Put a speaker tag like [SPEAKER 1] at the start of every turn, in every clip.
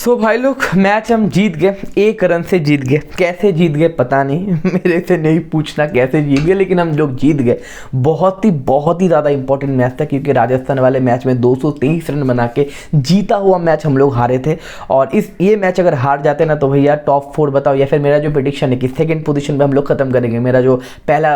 [SPEAKER 1] सो भाई लोग मैच हम जीत गए, 1 रन से जीत गए। कैसे जीत गए पता नहीं, मेरे से नहीं पूछना कैसे जीत गए, लेकिन हम लोग जीत गए। बहुत ही ज़्यादा इंपॉर्टेंट मैच था, क्योंकि राजस्थान वाले मैच में 223 रन बना के जीता हुआ मैच हम लोग हारे थे। और ये मैच अगर हार जाते ना तो भैया टॉप 4 बताओ, या फिर मेरा जो प्रेडिक्शन है कि सेकेंड पोजीशन में हम लोग खत्म करेंगे। मेरा जो पहला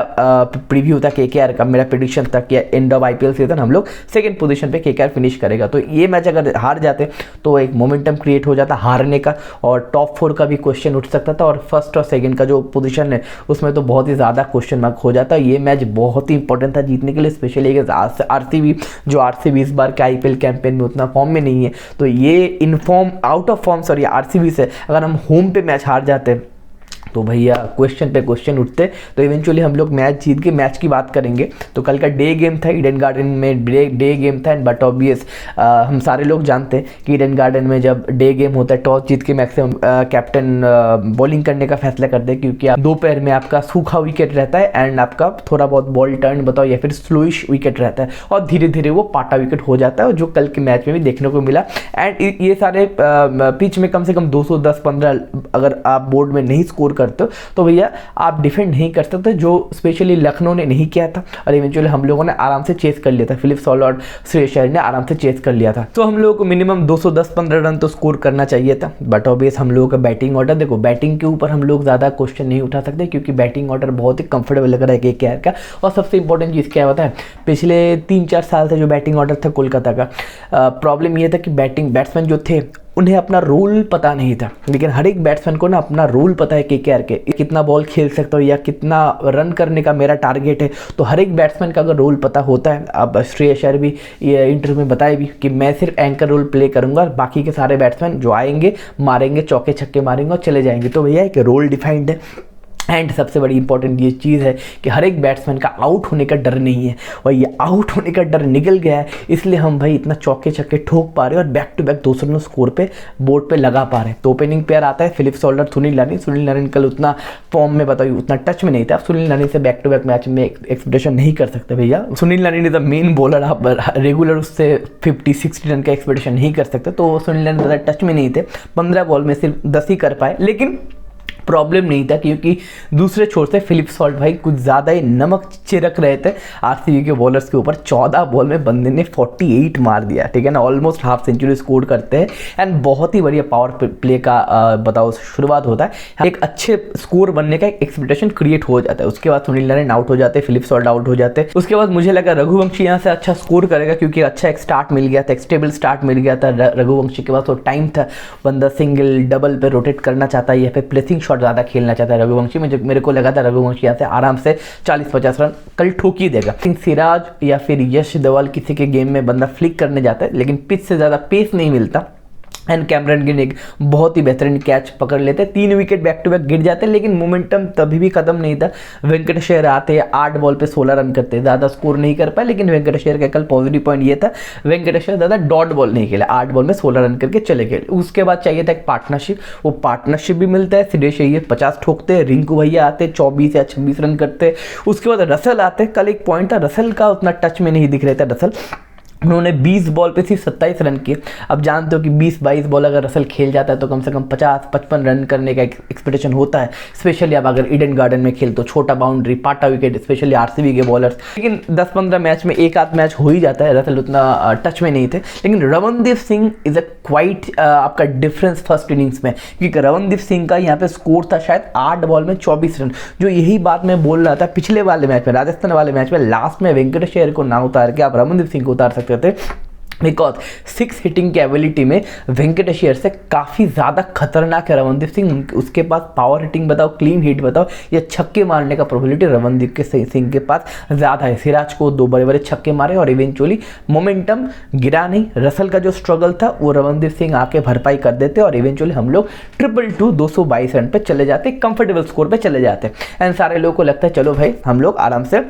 [SPEAKER 1] प्रीव्यू था केकेआर का, मेरा प्रेडिक्शन था कि एंड ऑफ आईपीएल सीजन हम लोग सेकेंड पोजीशन पे केकेआर फिनिश करेगा। तो ये मैच अगर हार जाते तो एक मोमेंटम क्रिएट हो जाता हारने का, और टॉप 4 का भी क्वेश्चन उठ सकता था, और फर्स्ट और सेकंड का जो पोजीशन है उसमें तो बहुत ही ज़्यादा क्वेश्चन मार्क हो जाता। ये मैच बहुत ही इंपॉर्टेंट था जीतने के लिए, स्पेशली आरसीबी इस बार के आईपीएल कैंपेन में उतना फॉर्म में नहीं है। तो ये आउट ऑफ फॉर्म आरसीबी से अगर हम होम पे मैच हार जाते तो भैया क्वेश्चन पे क्वेश्चन उठते। तो इवेंचुअली हम लोग मैच जीत के मैच की बात करेंगे। तो कल का डे गेम था, ईडन गार्डन में डे गेम था, एंड बट ऑब्वियस हम सारे लोग जानते हैं कि ईडन गार्डन में जब डे गेम होता है टॉस जीत के मैक्सिमम कैप्टन बॉलिंग करने का फैसला करते हैं, क्योंकि आप दोपहर में आपका सूखा विकेट रहता है एंड आपका थोड़ा बहुत बॉल टर्न बताओ या फिर स्लोइश विकेट रहता है, और धीरे धीरे वो पाटा विकेट हो जाता है, जो कल के मैच में भी देखने को मिला। एंड ये सारे पिच में कम से कम 210-15 अगर आप बोर्ड में नहीं स्कोर करते हो तो भैया आप डिफेंड नहीं कर सकते, जो स्पेशली लखनऊ ने नहीं किया था। और इवेंचुअली हम लोगों ने आराम से चेस कर लिया था, फिलिप सॉल्ट और श्रेयस अय्यर ने आराम से चेस कर लिया था। तो हम लोगों को मिनिमम 210-15 रन तो स्कोर करना चाहिए था। बट ऑब्वियस हम लोगों का बैटिंग ऑर्डर, देखो बैटिंग के ऊपर हम लोग ज़्यादा क्वेश्चन नहीं उठा सकते, क्योंकि बैटिंग ऑर्डर बहुत ही कंफर्टेबल लग रहा है केकेआर का। और सबसे इंपॉर्टेंट चीज़ क्या होता है, पिछले 3-4 साल से जो बैटिंग ऑर्डर था कोलकाता का, प्रॉब्लम ये था कि बैट्समैन जो थे उन्हें अपना रोल पता नहीं था। लेकिन हर एक बैट्समैन को ना अपना रोल पता है केकेआर के, कितना बॉल खेल सकता हूँ या कितना रन करने का मेरा टारगेट है। तो हर एक बैट्समैन का अगर रोल पता होता है, अब श्रेयस अय्यर भी ये इंटरव्यू में बताए भी कि मैं सिर्फ एंकर रोल प्ले करूंगा, और बाकी के सारे बैट्समैन जो आएंगे मारेंगे, चौके छक्के मारेंगे और चले जाएंगे। तो भैया एक रोल डिफाइंड है। एंड सबसे बड़ी इंपॉर्टेंट ये चीज़ है कि हर एक बैट्समैन का आउट होने का डर नहीं है, और ये आउट होने का डर निकल गया है, इसलिए हम भाई इतना चौके छक्के ठोक पा रहे हैं और back to back 200 run score पे बोर्ड पे लगा पा रहे हैं। तो ओपनिंग पेयर आता है फिलिप सॉल्ट, सुनील नारिन कल उतना फॉर्म में बताइए उतना टच में नहीं था। सुनील नारिन से बैक टू बैक मैच में एक्सपेक्टेशन नहीं कर सकते भैया। Sunil Narin is the main bowler, आप रेगुलर उससे 50-60 रन का एक्सपेक्टेशन नहीं कर सकते। तो सुनील नारिन ज़्यादा टच में नहीं थे, 15 बॉल में सिर्फ 10 ही कर पाए। लेकिन प्रॉब्लम नहीं था, क्योंकि दूसरे छोर से फिलिप सॉल्ट भाई कुछ ज़्यादा ही नमक छिड़क रहे थे आरसीबी के बॉलर्स के ऊपर। 14 बॉल में बंदे ने 48 मार दिया, ठीक है ना, ऑलमोस्ट हाफ सेंचुरी स्कोर करते हैं। एंड बहुत ही बढ़िया पावर प्ले का बताओ शुरुआत होता है, एक अच्छे स्कोर बनने का एक एक्सपेक्टेशन क्रिएट हो जाता है। उसके बाद सुनील नारायण आउट हो जाते, फिलिप सॉल्ट आउट हो जाते। उसके बाद मुझे लगा रघुवंशी यहाँ से अच्छा स्कोर करेगा, क्योंकि अच्छा एक स्टार्ट मिल गया था, एक स्टेबल स्टार्ट मिल गया था रघुवंशी के पास। तो टाइम था, बंदा सिंगल डबल पे रोटेट करना चाहता है या फिर प्लेसिंग शॉट ज़्यादा खेलना चाहता है रघुवंशी में। मेरे को लगा था रघुवंशी यहाँ से आराम से 40-50 रन कल ठोक ही देगा। सिराज या फिर यश दवाल किसी के गेम में बंदा फ्लिक करने जाता है, लेकिन पिच से ज़्यादा पेस नहीं मिलता। एंड कैमरन ग्रीन एक बहुत ही बेहतरीन कैच पकड़ लेते, 3 विकेट बैक टू बैक गिर जाते, लेकिन मोमेंटम तभी भी खत्म नहीं था। वेंकटेश अय्यर आते 8 बॉल पे 16 रन करते, ज़्यादा स्कोर नहीं कर पाए। लेकिन वेंकटेश अय्यर का कल पॉजिटिव पॉइंट ये था, वेंकटेश अय्यर ज़्यादा डॉट बॉल नहीं खेला, 8 बॉल में 16 रन करके चले गए। उसके बाद चाहिए था एक पार्टनरशिप, वो पार्टनरशिप भी मिलता है। श्रेयस अय्यर 50 ठोकते, रिंकू भैया आते 24 या 26 रन करते। उसके बाद रसल आते, कल एक पॉइंट था रसल का, उतना टच में नहीं दिख रहे थे रसल, उन्होंने 20 बॉल पे सिर्फ 27 रन किए। अब जानते हो कि 20-22 बॉल अगर रसल खेल जाता है तो कम से कम 50-55 रन करने का एक्सपेक्टेशन होता है, स्पेशली अब अगर ईडन गार्डन में खेल तो छोटा बाउंड्री पाटा विकेट, स्पेशली आरसीबी के बॉलर्स। लेकिन 10-15 मैच में एक आध मैच हो ही जाता है, रसल उतना टच में नहीं थे। लेकिन Ramandeep Singh is a quite आपका डिफरेंस फर्स्ट इनिंग्स में, क्योंकि रमनदीप सिंह का यहाँ पे स्कोर था शायद 8 बॉल में 24 रन। जो यही बात मैं बोल रहा था पिछले वाले मैच में, राजस्थान वाले मैच में, लास्ट में वेंकटेश अय्यर को ना उतार के आप रमनदीप सिंह को उतार सकते थे, बिकॉज 6 हिटिंग की एबिलिटी में वेंकटेश अय्यर से काफ़ी ज़्यादा खतरनाक है रमनदीप सिंह। उसके पास पावर हिटिंग बताओ, क्लीन हिट बताओ, या छक्के मारने का प्रोबेबिलिटी रमनदीप के सिंह के पास ज़्यादा है। सिराज को 2 बड़े छक्के मारे और इवेंचुअली मोमेंटम गिरा नहीं। रसल का जो स्ट्रगल था वो रमनदीप सिंह आके भरपाई कर देते, और इवेंचुअली हम लोग 222 222 रन पे चले जाते, कंफर्टेबल स्कोर पे चले जाते। एंड सारे लोगों को लगता है चलो भाई हम लोग आराम से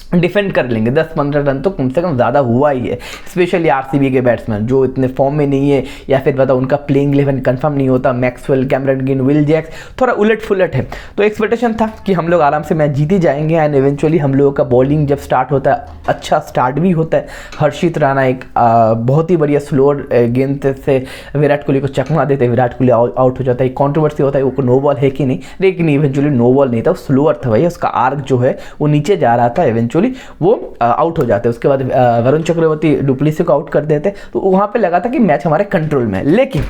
[SPEAKER 1] डिफेंड कर लेंगे। 10-15 रन तो कम से कम ज़्यादा हुआ ही है, स्पेशली आरसीबी के बैट्समैन जो इतने फॉर्म में नहीं है, या फिर बताओ उनका प्लेइंग 11 कंफर्म नहीं होता। Maxwell, Cameron green, Will Jacks थोड़ा उलट फुलट है, तो एक्सपेक्टेशन था कि हम लोग आराम से मैच जीत ही जाएंगे। एंड इवेंचुअली हम लोगों का बॉलिंग जब स्टार्ट होता है, अच्छा स्टार्ट भी होता है। हर्षित राणा एक बहुत ही बढ़िया स्लोअर गेंद से विराट कोहली को चकमा देते, विराट कोहली आउट हो जाता है। कॉन्ट्रोवर्सी होता है वो नो बॉल है कि नहीं, लेकिन इवेंचुअली नो बॉल नहीं था, वो स्लोअर था भैया, उसका आर्क जो है वो नीचे जा रहा था, इवेंचुअली वो आउट हो जाते हैं। उसके बाद वरुण चक्रवर्ती डुप्लेसी को आउट कर देते, तो वहां पे लगा था कि मैच हमारे कंट्रोल में है। लेकिन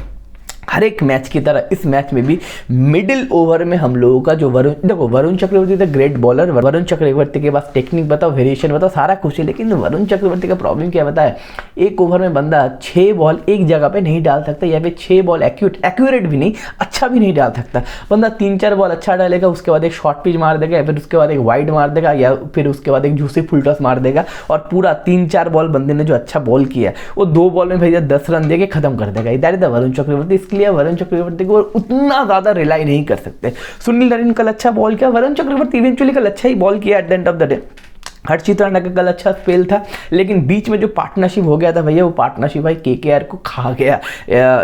[SPEAKER 1] हर एक मैच की तरह इस मैच में भी मिडिल ओवर में हम लोगों का जो Varun Chakravarthy the great bowler, Varun Chakravarthy के पास टेक्निक बताओ, वेरिएशन बताओ, सारा कुछ है, लेकिन वरुण चक्रवर्ती का प्रॉब्लम क्या बताया, एक ओवर में बंदा 6 बॉल एक जगह पे नहीं डाल सकता, या फिर 6 बॉल एक्यूरेट भी नहीं, अच्छा भी नहीं डाल सकता। बंदा 3-4 बॉल अच्छा डालेगा, उसके बाद एक शॉर्ट पिच मार देगा, या फिर उसके बाद एक वाइड मार देगा, या फिर उसके बाद एक जूसी फुल टॉस मार देगा, और पूरा 3-4 बॉल बंदे ने जो अच्छा बॉल किया वो 2 बॉल में भैया 10 रन देके खत्म कर देगा। That is the Varun Chakravarthy. इसलिए वरुण चक्रवर्ती को उतना ज्यादा रिलाई नहीं कर सकते। सुनील नरीन कल अच्छा बॉल किया, वरुण चक्रवर्ती इवेंचुअली कल अच्छा ही बॉल किया at the end of the day. Harshit Rana का कल अच्छा स्पेल था, लेकिन बीच में जो पार्टनरशिप हो गया था भैया, वो पार्टनरशिप भाई केकेआर को खा गया।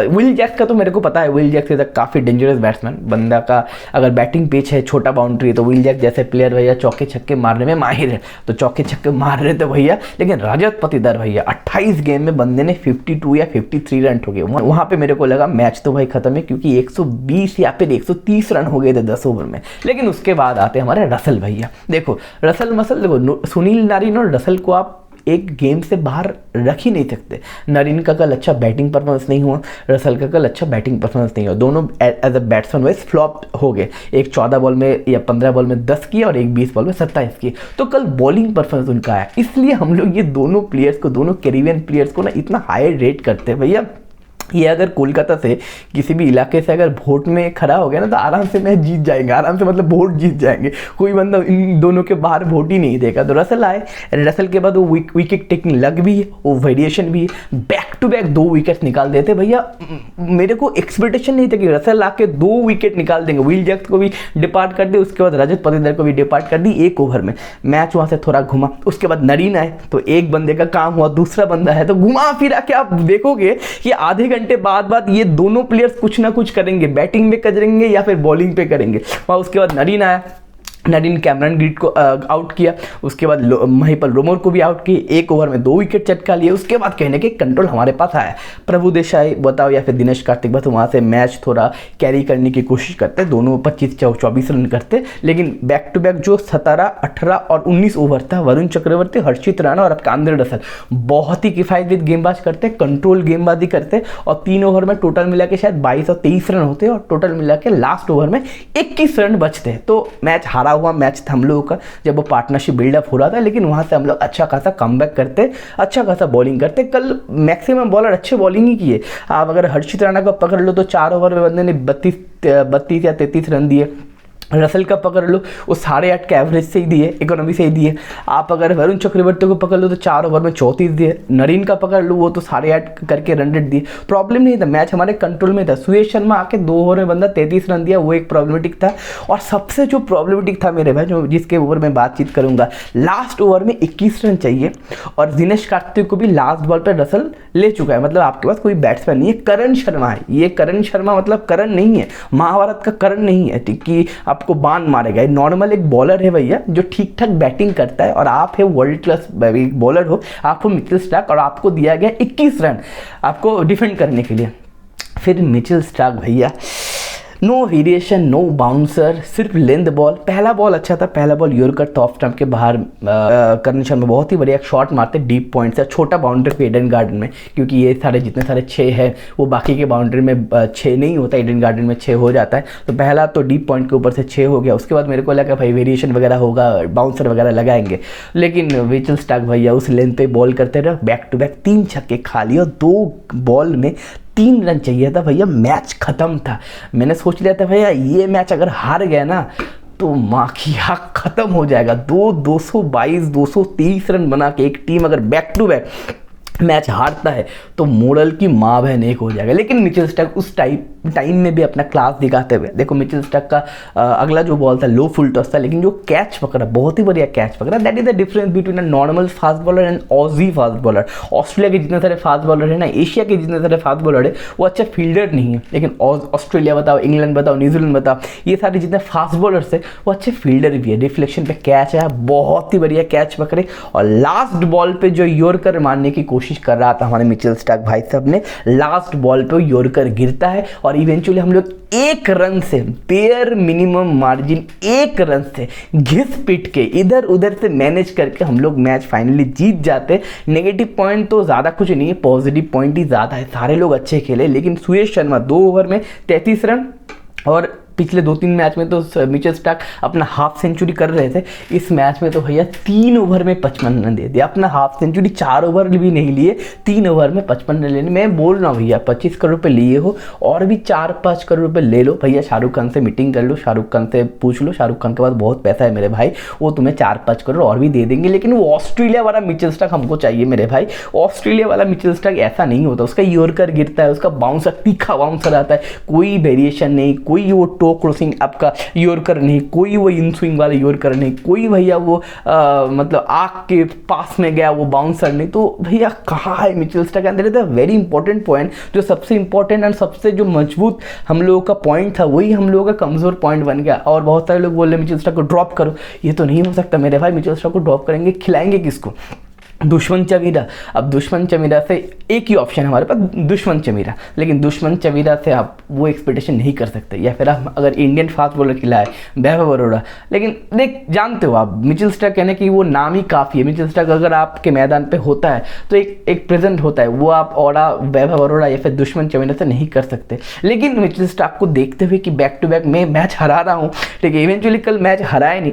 [SPEAKER 1] विल जैक्स का तो मेरे को पता है, विल जैक्स इज काफ़ी डेंजरस बैट्समैन। बंदा का अगर बैटिंग पिच है, छोटा बाउंड्री है, तो विल जैक्स जैसे प्लेयर भैया चौके छक्के मारने में माहिर है, तो चौके छक्के मार रहे थे भैया। लेकिन रजत पाटीदार भैया 28 गेम में बंदे ने 52 या 53 रन हो गए। वहाँ पे मेरे को लगा मैच तो भाई खत्म है, क्योंकि 120 या फिर 130 रन हो गए थे 10 ओवर में। लेकिन उसके बाद आते हमारे रसल भैया। देखो देखो, सुनील नारिन और रसल को आप एक गेम से बाहर रख ही नहीं सकते। नरीन का कल अच्छा बैटिंग परफॉर्मेंस नहीं हुआ, रसल का कल अच्छा बैटिंग परफॉर्मेंस नहीं हुआ, दोनों as a batsman wise flop हो गए। एक 14 बॉल में या 15 बॉल में 10 किए, और एक 20 बॉल में 27 किए। तो कल बॉलिंग परफॉर्मेंस उनका आया, इसलिए हम लोग ये दोनों प्लेयर्स को, दोनों कैरिबियन प्लेयर्स को ना इतना हाई रेट करते हैं भैया। ये अगर कोलकाता से किसी भी इलाके से अगर वोट में खड़ा हो गया ना, तो आराम से मैच जीत जाएंगे, आराम से मतलब वोट जीत जाएंगे। कोई बंदा इन दोनों के बाहर वोट ही नहीं देगा। तो रसल आए, रसल के बाद वो विकेट टेकिंग लग भी है, वो वेरिएशन भी है, बैक टू बैक 2 विकेट निकाल देते भैया। मेरे को एक्सपेक्टेशन नहीं था कि रसल आके 2 विकेट निकाल देंगे। विल जैक्स को भी डिपार्ट कर दी, उसके बाद रजत पाटीदार को भी डिपार्ट कर दी एक ओवर में। मैच वहाँ से थोड़ा घुमा, उसके बाद नरीन आए, तो एक बंदे का काम हुआ, दूसरा बंदा है, तो घुमा फिरा के आप देखोगे कि आधे घंटे बाद ये दोनों प्लेयर्स कुछ ना कुछ करेंगे, बैटिंग में करेंगे या फिर बॉलिंग पे करेंगे। और उसके बाद नरीन आया, नरीन कैमरन ग्रीन को आउट किया, उसके बाद महिपाल रोमर को भी आउट किया, एक ओवर में 2 विकेट चटका लिए। उसके बाद कहने के कंट्रोल हमारे पास आया। प्रभु देसाई बताओ या फिर दिनेश कार्तिक बस वहाँ से मैच थोड़ा कैरी करने की कोशिश करते, दोनों 25-24 रन करते। लेकिन बैक टू बैक जो 17, 18 और 19 ओवर था, वरुण चक्रवर्ती, हर्षित राणा और आंद्रे रसल बहुत ही किफायती गेंदबाज करते, कंट्रोल गेंदबाजी करते, और 3 ओवर में टोटल मिला के शायद 22 और 23 रन होते, और टोटल मिला के लास्ट ओवर में 21 रन बचते। तो मैच हारा हुआ मैच था हम लोगों का, जब वो पार्टनरशिप बिल्डअप हो रहा था। लेकिन वहां से हम लोग अच्छा खासा कमबैक करते, अच्छा खासा बॉलिंग करते। कल मैक्सिमम बॉलर अच्छे बॉलिंग ही किए। आप अगर हर्षित राणा को पकड़ लो तो 4 ओवर में बंदे ने 32 या 33 रन दिए। रसल का पकड़ लो, वो 8.5 के एवरेज से ही दिए, इकोनॉमी से ही दिए। आप अगर वरुण चक्रवर्ती को पकड़ लो तो 4 ओवर में 34 दिए। नरीन का पकड़ लो, वो तो 8.5 करके रन रेट दिए। प्रॉब्लम नहीं था, मैच हमारे कंट्रोल में था। सुयश शर्मा आके 2 ओवर में बंदा 33 रन दिया, वो एक प्रॉब्लमेटिक था। और सबसे जो प्रॉब्लमेटिक था मेरे भाई, जो जिसके ऊपर मैं बातचीत करूंगा, लास्ट ओवर में 21 रन चाहिए, और दिनेश कार्तिक को भी लास्ट बॉल पर रसल ले चुका है। मतलब आपके पास कोई बैट्समैन नहीं है, करण शर्मा है। ये करण शर्मा मतलब करण नहीं है, महाभारत का करण नहीं है कि आपको बाण मारेगा। नॉर्मल एक बॉलर है भैया, जो ठीक ठाक बैटिंग करता है, और आप है वर्ल्ड क्लास बॉलर हो, आप हो मिचेल स्टार्क, और आपको दिया गया 21 रन आपको डिफेंड करने के लिए। फिर मिचेल स्टार्क भैया, नो वेरिएशन, नो बाउंसर, सिर्फ लेंथ बॉल। पहला बॉल अच्छा था, पहला बॉल यॉर्कर था ऑफ स्टंप के बाहर। करण शर्मा बहुत ही बढ़िया शॉट मारते डीप पॉइंट से, छोटा बाउंड्री पे ईडन गार्डन में, क्योंकि ये सारे जितने सारे 6 है वो बाकी के बाउंड्री में 6 नहीं होता, ईडन गार्डन में 6 हो जाता है। तो पहला तो डीप पॉइंट के ऊपर से 6 हो गया। उसके बाद मेरे को लगा भाई वेरिएशन वगैरह होगा, बाउंसर वगैरह लगाएंगे, लेकिन मिचेल स्टार्क भैया उस लेंथ पे बॉल करते रहे, बैक टू बैक 3 छक्के खा लिए, और 2 बॉल में 3 रन चाहिए था भैया, मैच खत्म था। मैंने सोच लिया था भैया ये मैच अगर हार गया ना तो माखिया खत्म हो जाएगा। 222 230 रन बना के एक टीम अगर बैक टू बैक मैच हारता है तो मोरल की माँ बहन एक हो जाएगा। लेकिन मिचेल स्टार्क उस टाइप टाइम में भी अपना क्लास दिखाते हुए। देखो मिचेल स्टार्क का अगला जो बॉल था लो फुल टॉस था, लेकिन जो कैच पकड़ा बहुत ही बढ़िया कैच पकड़ा। That is the difference between a normal fast bowler and Aussie fast bowler. Australia के जितने सारे फास्ट बॉलर है ना, एशिया के जितने सारे फास्ट बॉलर है, वो अच्छे फील्डर नहीं है, लेकिन ऑस्ट्रेलिया बताओ, इंग्लैंड बताओ, न्यूजीलैंड बताओ, ये सारे जितने फास्ट बॉलर्स है वो अच्छे फील्डर भी है। डिफ्लेक्शन पे कैच है, बहुत ही बढ़िया कैच पकड़े, और लास्ट बॉल पे जो यॉर्कर मारने की कोशिश कर रहा था हमारे मिचेल स्टार्क भाई साहब ने, लास्ट बॉल पे यॉर्कर गिरता है, और इवेंचुअली हम लोग 1 रन से, बेयर मिनिमम मार्जिन 1 रन से घिस पिट के इधर उधर से मैनेज करके हम लोग मैच फाइनली जीत जाते। नेगेटिव पॉइंट तो ज़्यादा कुछ नहीं है, पॉजिटिव पॉइंट ही ज़्यादा है। सारे लोग अच्छे खेले, लेकिन सुयश शर्मा 2 ओवर में 33 रन, और पिछले 2-3 मैच में तो मिचेल स्टार्क अपना हाफ सेंचुरी कर रहे थे। इस मैच में तो भैया 3 ओवर में 55 रन दे दिया, अपना हाफ सेंचुरी 4 ओवर भी नहीं लिए, 3 ओवर में 55 रन लेने। मैं बोल रहा हूँ भैया 25 करोड़ रुपये लिए हो और भी 4-5 करोड़ रुपये ले लो भैया, शाहरुख खान से मीटिंग कर लो, शाहरुख खान से पूछ लो, शाहरुख खान के पास बहुत पैसा है मेरे भाई, वो तुम्हें 4-5 करोड़ और भी दे देंगे। लेकिन वो ऑस्ट्रेलिया वाला मिचेल स्टार्क हमको चाहिए मेरे भाई। ऑस्ट्रेलिया वाला मिचेल स्टार्क ऐसा नहीं होता, उसका यॉर्कर गिरता है, उसका बाउंसर तीखा बाउंसर आता है, कोई वेरिएशन नहीं, कोई वो टो क्रॉसिंग आपका यॉर्कर नहीं, कोई वो इन स्विंग वाला यॉर्कर नहीं, कोई भैया वो मतलब आग के पास में गया वो बाउंसर नहीं। तो भैया कहाँ है मिचेल स्टार्क? अंदर is a very important point, जो सबसे इंपॉर्टेंट एंड सबसे जो मजबूत हम लोगों का पॉइंट था, वही हम लोगों का कमजोर पॉइंट बन गया। और बहुत सारे लोग बोल रहे मिचेल स्टार्क को ड्रॉप करो, ये तो नहीं हो सकता मेरे भाई। मिचेल स्टार्क को ड्रॉप करेंगे, खिलाएंगे किसको? दुश्मन चमीरा। अब दुश्मन चमीरा से एक ही ऑप्शन है हमारे पास, दुश्मन चमीरा, लेकिन दुश्मन चमीरा से आप वो एक्सपेक्टेशन नहीं कर सकते। या फिर आप अगर इंडियन फास्ट बॉलर खिलाए वैभव अरोड़ा, लेकिन देख जानते हो आप मिचेल स्टार्क कहने की वो नाम ही काफ़ी है। मिचेल स्टार्क अगर आपके मैदान पे होता है तो एक प्रेजेंट होता है, वो आप वैभव अरोड़ा या फिर दुश्मन चमीरा से नहीं कर सकते। लेकिन मिचेल स्टार्क को देखते हुए कि बैक टू बैक मैं मैच हरा रहा हूँ, ठीक है, इवेंचुअली कल मैच हराए नहीं,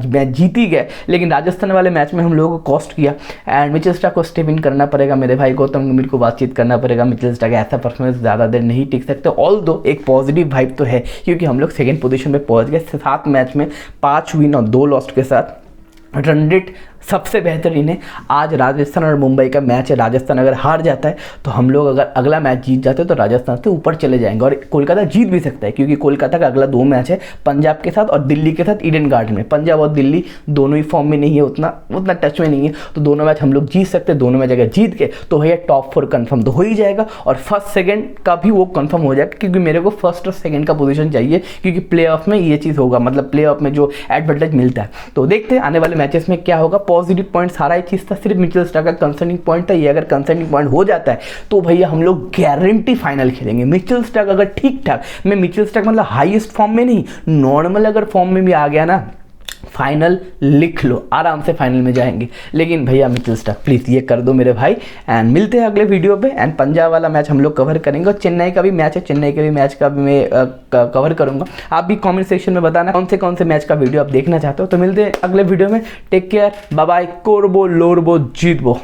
[SPEAKER 1] मैच जीत ही गए, लेकिन राजस्थान वाले मैच में हम लोगों को कॉस्ट किया। एंड मिचेल स्टार्क को स्टेप इन करना पड़ेगा मेरे भाई, गौतम गंभीर को बातचीत करना पड़ेगा। मिचेल स्टार्क ऐसा परफॉर्मेंस ज़्यादा देर नहीं टिक सकते। ऑल दो एक पॉजिटिव वाइब तो है, क्योंकि हम लोग सेकंड पोजीशन पे पहुंच गए 7 मैच में 5 विन और 2 लॉस के साथ। रन रेट सबसे बेहतरीन है। आज राजस्थान और मुंबई का मैच है, राजस्थान अगर हार जाता है तो हम लोग अगर अगला मैच जीत जाते हैं तो राजस्थान से ऊपर चले जाएंगे, और कोलकाता जीत भी सकता है, क्योंकि कोलकाता का अगला 2 मैच है, पंजाब के साथ और दिल्ली के साथ ईडन गार्डन में। पंजाब और दिल्ली दोनों ही फॉर्म में नहीं है, उतना टच में नहीं है, तो दोनों मैच हम लोग जीत सकते हैं। दोनों मैच अगर जीत गए तो भैया टॉप 4 कन्फर्म तो हो ही जाएगा, और फर्स्ट सेकेंड का भी वो कन्फर्म हो जाएगा, क्योंकि मेरे को फर्स्ट और सेकेंड का पोजीशन चाहिए, क्योंकि प्ले ऑफ में ये चीज़ होगा, मतलब प्ले ऑफ में जो एडवांटेज मिलता है। तो देखते हैं आने वाले मैचेस में क्या होगा। पॉजिटिव पॉइंट सारा एक चीज़ था, सिर्फ मिचेल स्टार्क का कंसर्निंग पॉइंट था। ये अगर कंसर्निंग पॉइंट हो जाता है तो भैया हम लोग गारंटी फाइनल खेलेंगे। मिचेल स्टार्क अगर ठीक ठाक, मैं मिचेल स्टार्क मतलब हाईएस्ट फॉर्म में नहीं, नॉर्मल अगर फॉर्म में भी आ गया ना, फाइनल लिख लो, आराम से फाइनल में जाएंगे। लेकिन भैया मिचेल स्टार्क प्लीज़ ये कर दो मेरे भाई। एंड मिलते हैं अगले वीडियो पे। एंड पंजाब वाला मैच हम लोग कवर करेंगे, और चेन्नई का भी मैच है, चेन्नई के भी मैच का भी मैं कवर करूंगा। आप भी कमेंट सेक्शन में बताना कौन से मैच का वीडियो आप देखना चाहते हो। तो मिलते हैं अगले वीडियो में। टेक केयर, बाय बाय, कोरबो लोरबो जीतबो।